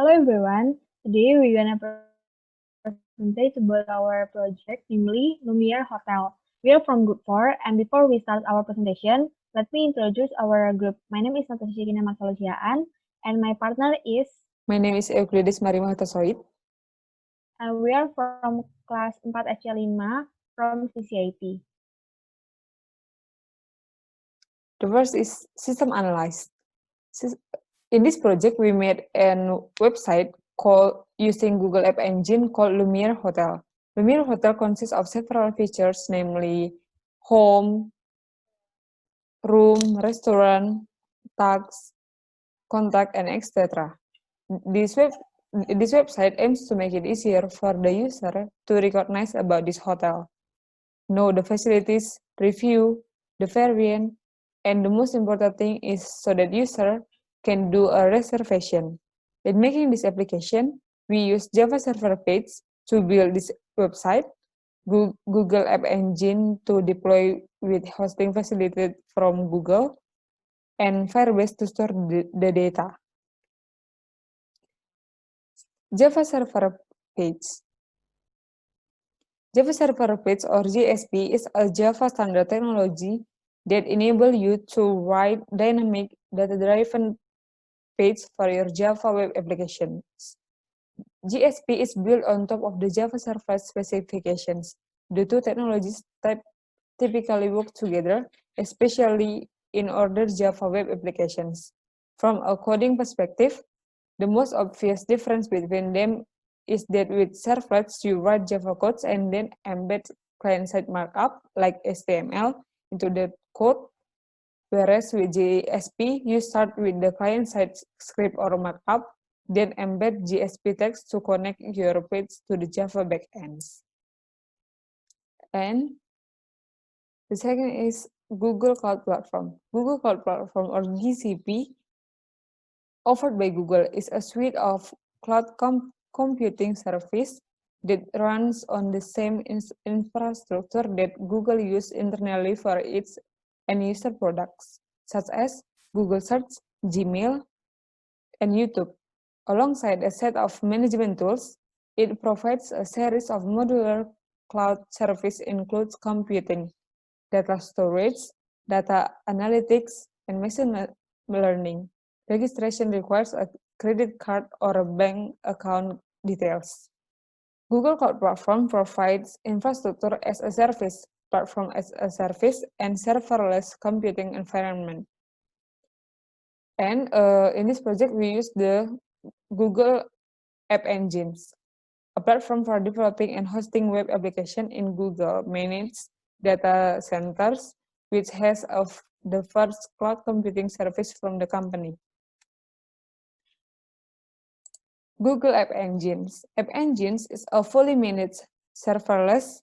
Hello everyone. Today we're gonna present about our project, namely Lumiere Hotel. We are from Group 4, and before we start our presentation, let me introduce our group. My name is Natasha Syeikinah Marsauli, and my partner is, My name is Euklides Marima. and we are from class 4 SC5 from CCIP. The first is system analyzed. In this project, we made a website called using Google App Engine called Lumiere Hotel. Lumiere Hotel consists of several features, namely home, room, restaurant, tags, contact, and etc. This website aims to make it easier for the user to recognize about this hotel, know the facilities, review the variant, and the most important thing is so that user can do a reservation. In making this application, we use Java server page to build this website, Google App Engine to deploy with hosting facilitated from Google, and Firebase to store the data. Java server page. Java Server Page or JSP is a Java standard technology that enable you to write dynamic data-driven page for your Java web applications. JSP is built on top of the Java server specifications. The two technologies typically work together, especially in order Java web applications. From a coding perspective, the most obvious difference between them is that with servlets, you write Java codes and then embed client-side markup like HTML into the code, whereas with JSP, you start with the client-side script or markup, then embed JSP text to connect your page to the Java backends. And the second is Google Cloud Platform. Google Cloud Platform or GCP offered by Google is a suite of cloud computing service that runs on the same infrastructure that Google uses internally for its end-user products, such as Google Search, Gmail, and YouTube. Alongside a set of management tools, it provides a series of modular cloud services includes computing, data storage, data analytics, and machine learning. Registration requires a credit card or a bank account details. Google Cloud Platform provides infrastructure as a service, platform as a service, and serverless computing environment. And in this project, we use the Google App Engines, a platform for developing and hosting web application in Google managed data centers, which has of the first cloud computing service from the company. Google App Engines. App Engines is a fully managed serverless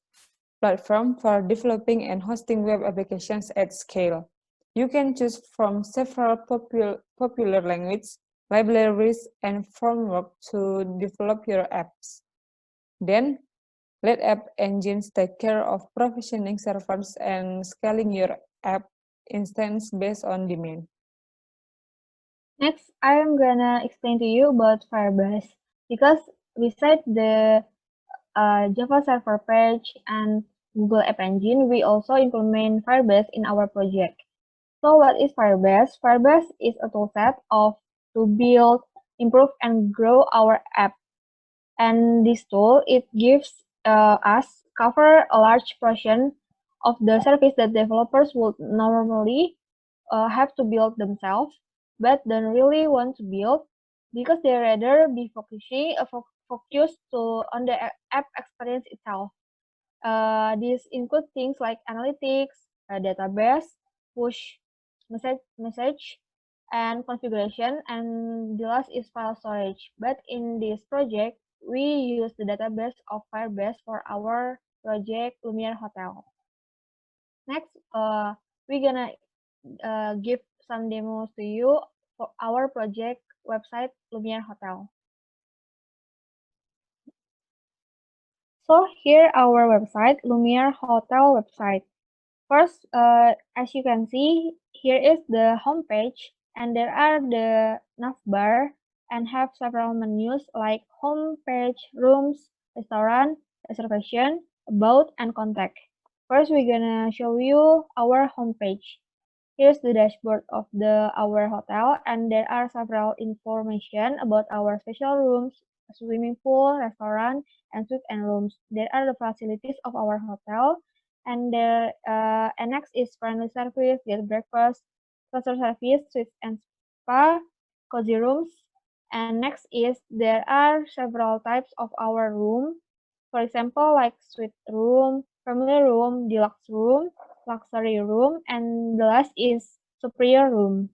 platform for developing and hosting web applications at scale. You can choose from several popular languages, libraries, and frameworks to develop your apps. Then, let App Engines take care of provisioning servers and scaling your app instance based on demand. Next, I'm gonna explain to you about Firebase because besides the Java server page and Google App Engine, we also implement Firebase in our project. So what is Firebase? Firebase is a toolset to build, improve, and grow our app. And this tool, it gives us cover a large portion of the service that developers would normally have to build themselves, but don't really want to build because they rather be focused on the app experience itself. These include things like analytics, database, push message, and configuration, and the last is file storage. But in this project, we use the database of Firebase for our project Lumiere Hotel. Next, we're gonna give some demos to you for our project website Lumiere Hotel. So here our website, Lumiere Hotel website. First, as you can see, here is the homepage, and there are the navbar and have several menus like home page, rooms, restaurant, reservation, about, and contact. First, we're gonna show you our homepage. Here's the dashboard of our hotel, and there are several information about our special rooms, swimming pool, restaurant, and suite and rooms. There are the facilities of our hotel, and next is friendly service, guest breakfast, customer service, suites and spa, cozy rooms. And next is there are several types of our room. For example, like suite room, family room, deluxe room, luxury room, and the last is superior room.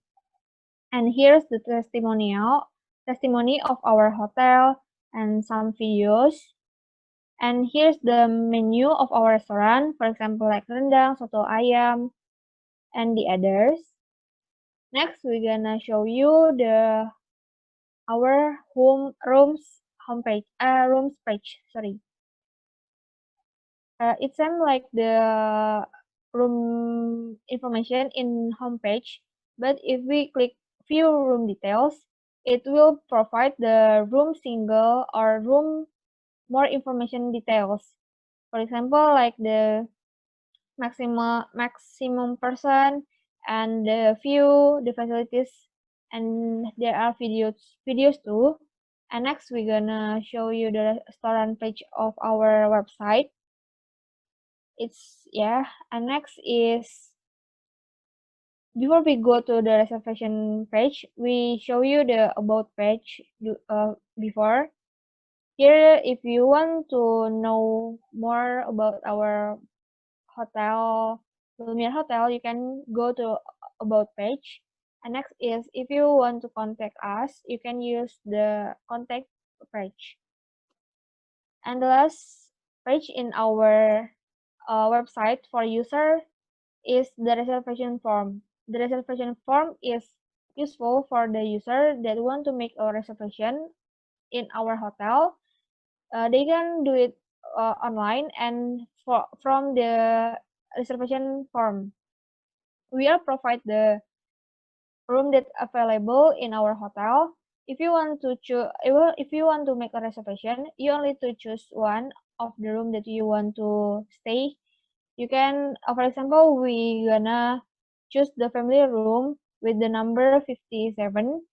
And here's the testimony of our hotel and some videos. And here's the menu of our restaurant, for example, like rendang, soto ayam, and the others. Next, we're gonna show you our rooms page. Sorry. It seems like the room information in homepage, but if we click view room details, it will provide the room single or room more information details. For example, like the maximum person and the view, the facilities, and there are videos too. And next we're gonna show you the restaurant page of our website. And next is before we go to the reservation page, we show you the about page before. Here, if you want to know more about our hotel, Lumiere Hotel, you can go to about page. And next is if you want to contact us, you can use the contact page. And the last page in our website for user is the reservation form. The reservation form is useful for the user that want to make a reservation in our hotel. They can do it online and from the reservation form. We will provide the room that available in our hotel. If you want to make a reservation, you only to choose one of the room that you want to stay. You can, for example, we gonna choose the family room with the number 57,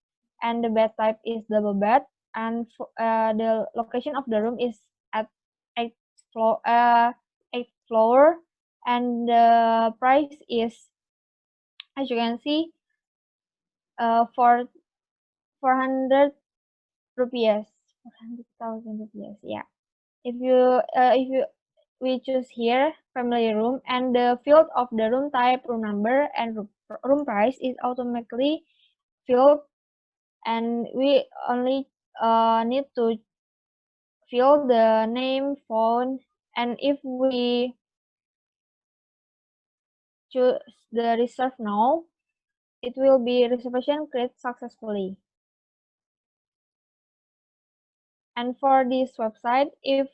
and the bed type is double bed, and the location of the room is at 8th floor, 8th floor, and the price is, as you can see, for 400 rupiah, 400,000 rupiah. Yeah. If you we choose here family room, and the field of the room type, room number, and room price is automatically filled, and we only need to fill the name, phone, and if we choose the reserve now, it will be reservation created successfully. And for this website, if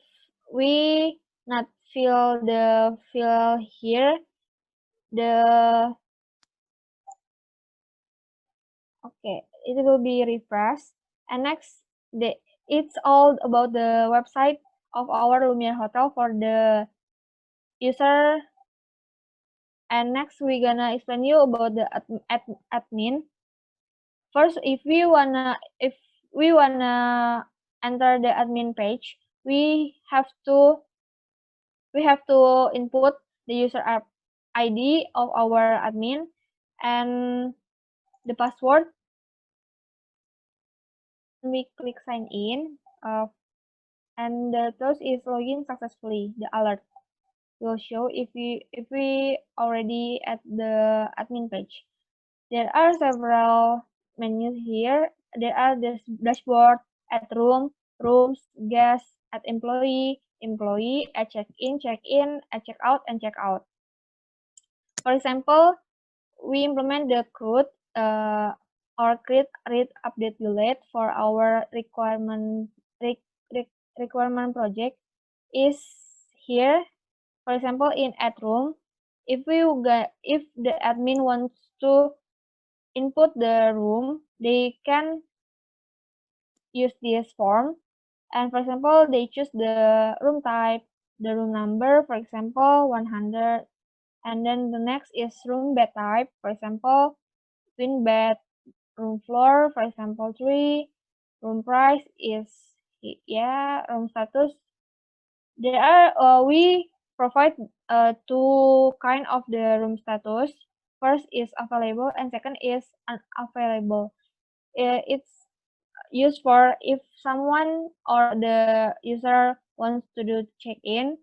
we not fill the field here, it will be refreshed. And next, it's all about the website of our Lumiere Hotel for the user. And next, we're gonna explain you about the admin. First, if we wanna enter the admin page, we have to input the user ID of our admin and the password. We click sign in, and the toast is login successfully. The alert will show if we already at the admin page. There are several menus here. There are the dashboard, at room, rooms, guest, at employee, at check-in, at check-out, and check-out. For example, we implement the CRUD or create read update delete for our requirement project is here. For example, in add room, if the admin wants to input the room, they can use this form. And for example, they choose the room type, the room number, for example, 100. And then the next is room bed type, for example, twin bed, room floor, for example, 3. Room price is, room status. There are, we provide two kind of the room status. First is available and second is unavailable. It's used for if someone or the user wants to do check-in,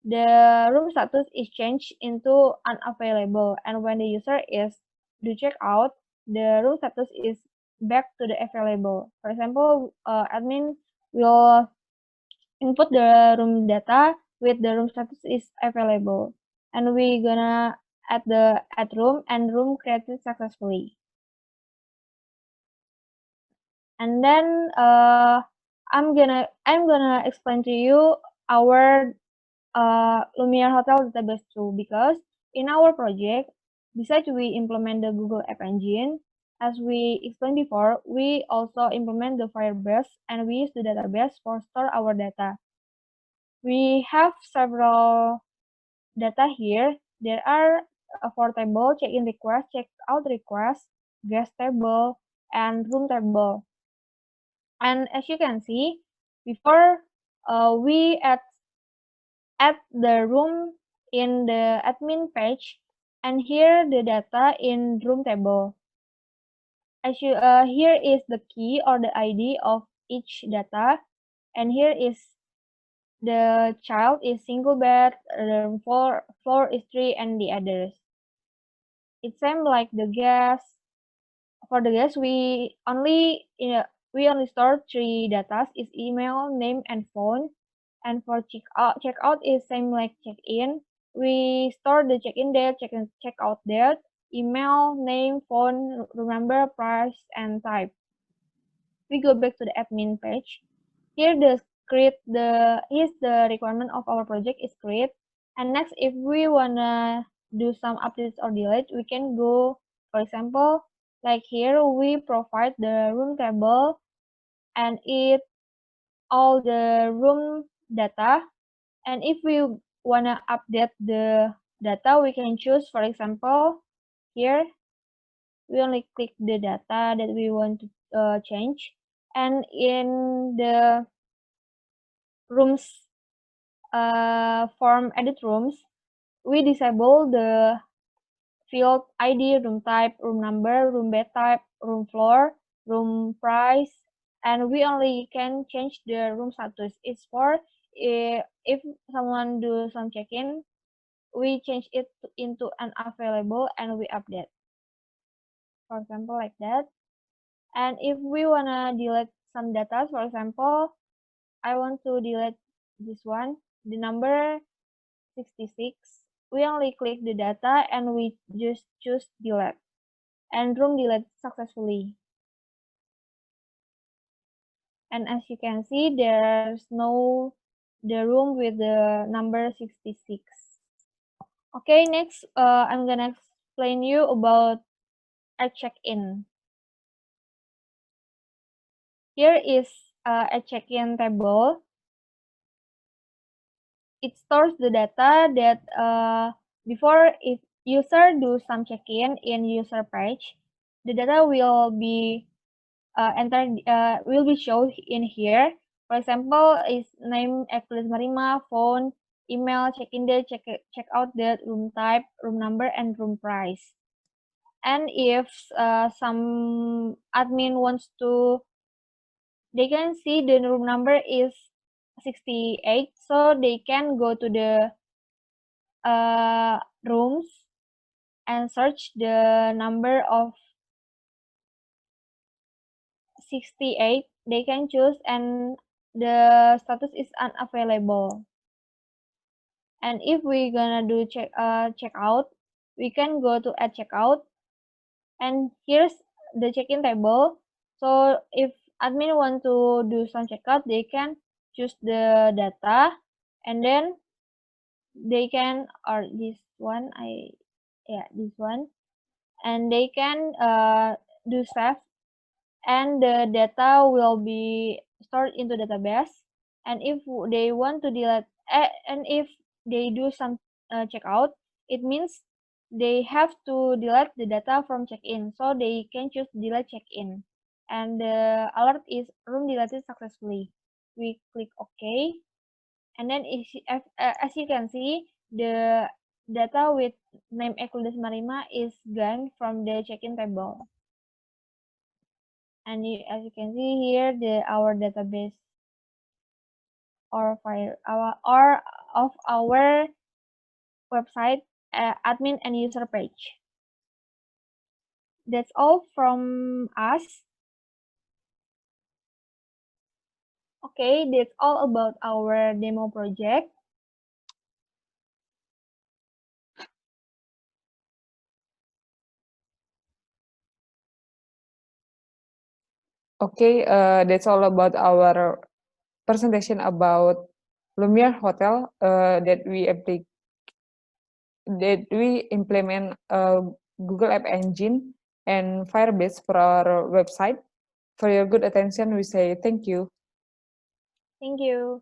the room status is changed into unavailable, and when the user is do check out, the room status is back to the available. For example, admin will input the room data with the room status is available, and we gonna add the add room and room created successfully. And then I'm gonna explain to you our Lumiere Hotel database too, because in our project, besides we implement the Google App Engine, as we explained before, we also implement the Firebase and we use the database for store our data. We have several data here. There are 4 table: check-in request, check-out request, guest table, and room table. And as you can see, before we add the room in the admin page, and here the data in room table. As you here is the key or the ID of each data, and here is the child is single bed, the floor is 3, and the others. It's same like the guest. For the guest, we only store 3 data: is email, name, and phone. And for checkout is same like check-in. We store the check-in date, check-out date, email, name, phone, room number, price, and type. We go back to the admin page. Here here's the requirement of our project is create. And next, if we wanna do some updates or delete, we can go, for example, like here we provide the room table and all the room data. And if we wanna update the data, we can choose, for example, here we only click the data that we want to change, and in the rooms form edit rooms, we disable the field ID, room type, room number, room bed type, room floor, room price, and we only can change the room status. It's for if someone do some check-in, we change it into unavailable and we update. For example, like that. And if we wanna delete some data, for example, I want to delete this one, the number 66. We only click the data and we just choose delete, and room delete successfully. And as you can see, there's no the room with the number 66. Okay, next I'm gonna explain you about a check-in. Here is a check-in table. It stores the data that before if user do some check-in in user page, the data will be will be shown in here. For example, is name Euklides Marima, phone, email, check-in date, check-out date, room type, room number, and room price. And if some admin wants to, they can see the room number is 68, so they can go to the rooms and search the number of 68. They can choose, and the status is unavailable. And if we gonna do checkout, we can go to add checkout, and here's the check-in table. So if admin want to do some checkout, they can choose the data, and then they can, or this one, this one, and they can do save, and the data will be stored into database. And if they want to delete, and if they do some checkout, it means they have to delete the data from check-in, so they can choose delete check-in. And the alert is room deleted successfully. We click OK, and then as you can see, the data with name Euklides Marima is gone from the check-in table. And as you can see here, our database or file or of our website admin and user page. That's all from us. Okay, that's all about our demo project. Okay, that's all about our presentation about Lumiere Hotel that we implement Google App Engine and Firebase for our website. For your good attention, we say thank you. Thank you.